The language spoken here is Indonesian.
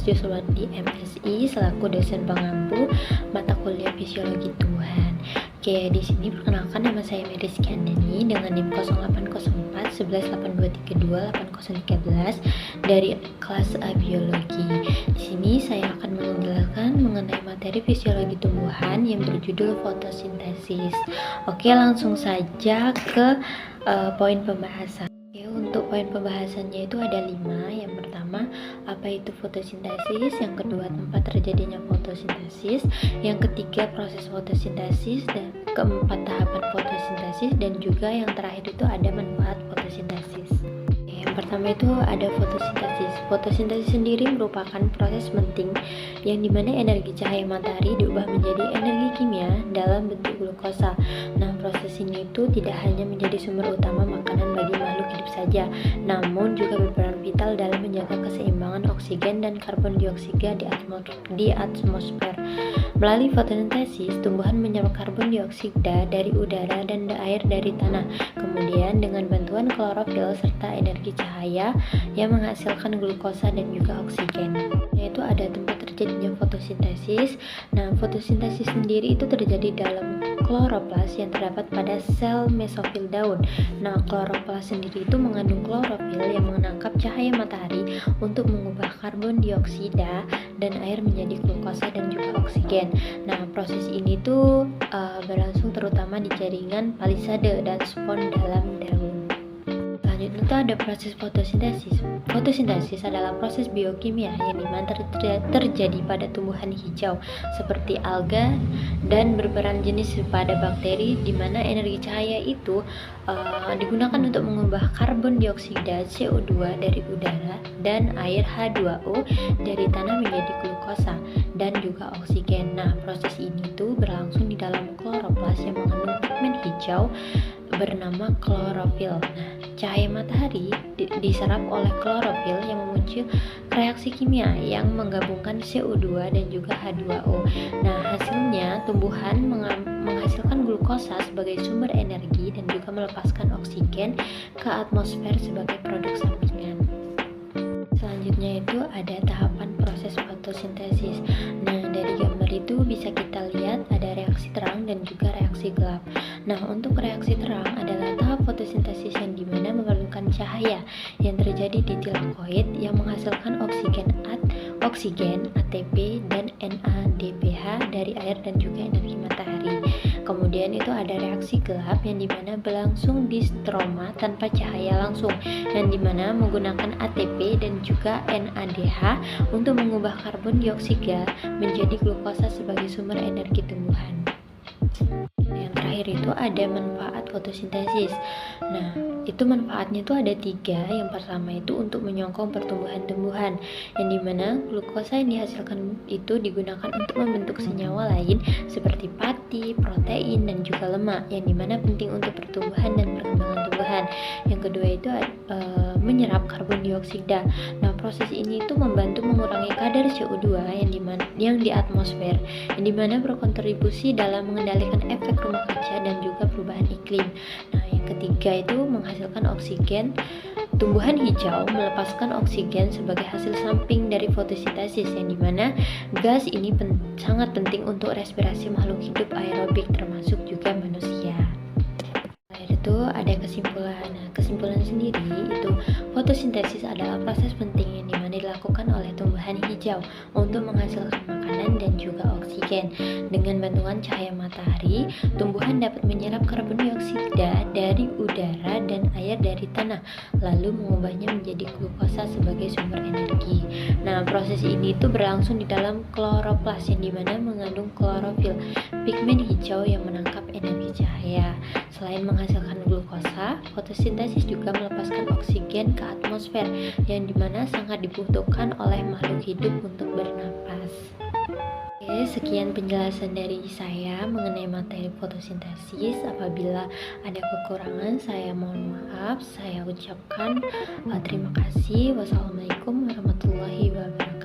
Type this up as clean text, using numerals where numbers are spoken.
Juswandi MSI selaku dosen pengampu mata kuliah Fisiologi Tumbuhan. Oke, di sini perkenalkan, nama saya Meriski Andani dengan NIM 0804 118232 8013 dari kelas A Biologi. Di sini saya akan menjelaskan mengenai materi fisiologi tumbuhan yang berjudul fotosintesis. Oke, langsung saja ke poin pembahasan. Oke, untuk poin pembahasannya itu ada 5. Yang pertama, apa itu fotosintesis? Yang kedua, tempat terjadinya fotosintesis. Yang ketiga, proses fotosintesis. Dan keempat, tahapan fotosintesis. Dan juga yang terakhir itu ada manfaat fotosintesis. Yang pertama itu ada fotosintesis. Fotosintesis sendiri merupakan proses penting yang dimana energi cahaya matahari diubah menjadi energi kimia dalam bentuk glukosa. Nah, proses ini itu tidak hanya menjadi sumber utama makanan bagi makhluk hidup saja, namun juga berperan vital dalam menjaga keseimbangan oksigen dan karbon dioksida di atmosfer. Melalui fotosintesis, tumbuhan menyerap karbon dioksida dari udara dan air dari tanah. Kemudian dengan bantuan klorofil serta energi cahaya yang menghasilkan glukosa dan juga oksigen. Yaitu ada tempat terjadinya fotosintesis. Nah, fotosintesis sendiri itu terjadi dalam kloroplas yang terdapat pada sel mesofil daun. Nah, kloroplas sendiri itu mengandung klorofil yang menangkap cahaya matahari untuk mengubah karbon dioksida dan air menjadi glukosa dan juga oksigen. Nah, proses ini tuh berlangsung terutama di jaringan palisade dan spon dalam daun. Selanjutnya itu ada proses fotosintesis. Fotosintesis adalah proses biokimia yang dimana terjadi pada tumbuhan hijau seperti alga dan berperan jenis pada bakteri, di mana energi cahaya itu digunakan untuk mengubah karbon dioksida CO2 dari udara dan air H2O dari tanah menjadi glukosa dan juga oksigen. Nah, proses ini tuh berlangsung di dalam kloroplas yang mengandung pigmen hijau bernama klorofil. Nah, cahaya matahari diserap oleh klorofil yang memicu reaksi kimia yang menggabungkan CO2 dan juga H2O. Nah, hasilnya tumbuhan menghasilkan glukosa sebagai sumber energi dan juga melepaskan oksigen ke atmosfer sebagai produk sampingan. Selanjutnya itu ada tahapan proses fotosintesis. Nah, dari gambar itu bisa kita lihat ada reaksi terang dan juga reaksi gelap. Nah, untuk reaksi terang adalah tahap fotosintesis yang dimana memerlukan cahaya yang terjadi di tilakoid yang menghasilkan oksigen, ATP, dan NADPH dari air dan juga energi matahari. Kemudian itu ada reaksi gelap yang dimana berlangsung di stroma tanpa cahaya langsung, yang dimana menggunakan ATP dan juga NADH untuk mengubah karbon dioksida menjadi glukosa sebagai sumber energi tumbuhan. Yang terakhir itu ada manfaat fotosintesis. Nah, itu manfaatnya itu ada 3. Yang pertama itu untuk menyokong pertumbuhan tumbuhan, yang dimana glukosa yang dihasilkan itu digunakan untuk membentuk senyawa lain seperti pati, protein, dan juga lemak, yang dimana penting untuk pertumbuhan dan perkembangan tumbuhan. Yang kedua itu menyerap karbon dioksida. Nah, proses ini itu membantu mengurangi kadar CO2 yang di atmosfer, yang dimana berkontribusi dalam mengendalikan efek rumah kaca dan juga perubahan iklim. Nah, yang ketiga itu menghasilkan oksigen. Tumbuhan hijau melepaskan oksigen sebagai hasil samping dari fotosintesis, yang dimana gas ini sangat penting untuk respirasi makhluk hidup aerobik termasuk juga manusia. Itu ada kesimpulan. Nah, kesimpulan sendiri itu fotosintesis adalah proses penting yang dimana dilakukan oleh tumbuhan hijau untuk menghasilkan makanan dan juga oksigen. Dengan bantuan cahaya matahari, tumbuhan dapat menyerap karbon dioksida dari udara dan air dari tanah, lalu mengubahnya menjadi glukosa sebagai sumber energi. Nah, proses ini itu berlangsung di dalam kloroplas yang dimana mengandung klorofil, pigmen hijau yang menangkap energi cahaya. Selain menghasilkan glukosa, fotosintesis juga melepaskan oksigen ke atmosfer, yang dimana sangat dibutuhkan oleh makhluk hidup untuk bernapas. Oke, sekian penjelasan dari saya mengenai materi fotosintesis. Apabila ada kekurangan, saya mohon maaf. Saya ucapkan terima kasih. Wassalamualaikum warahmatullahi wabarakatuh.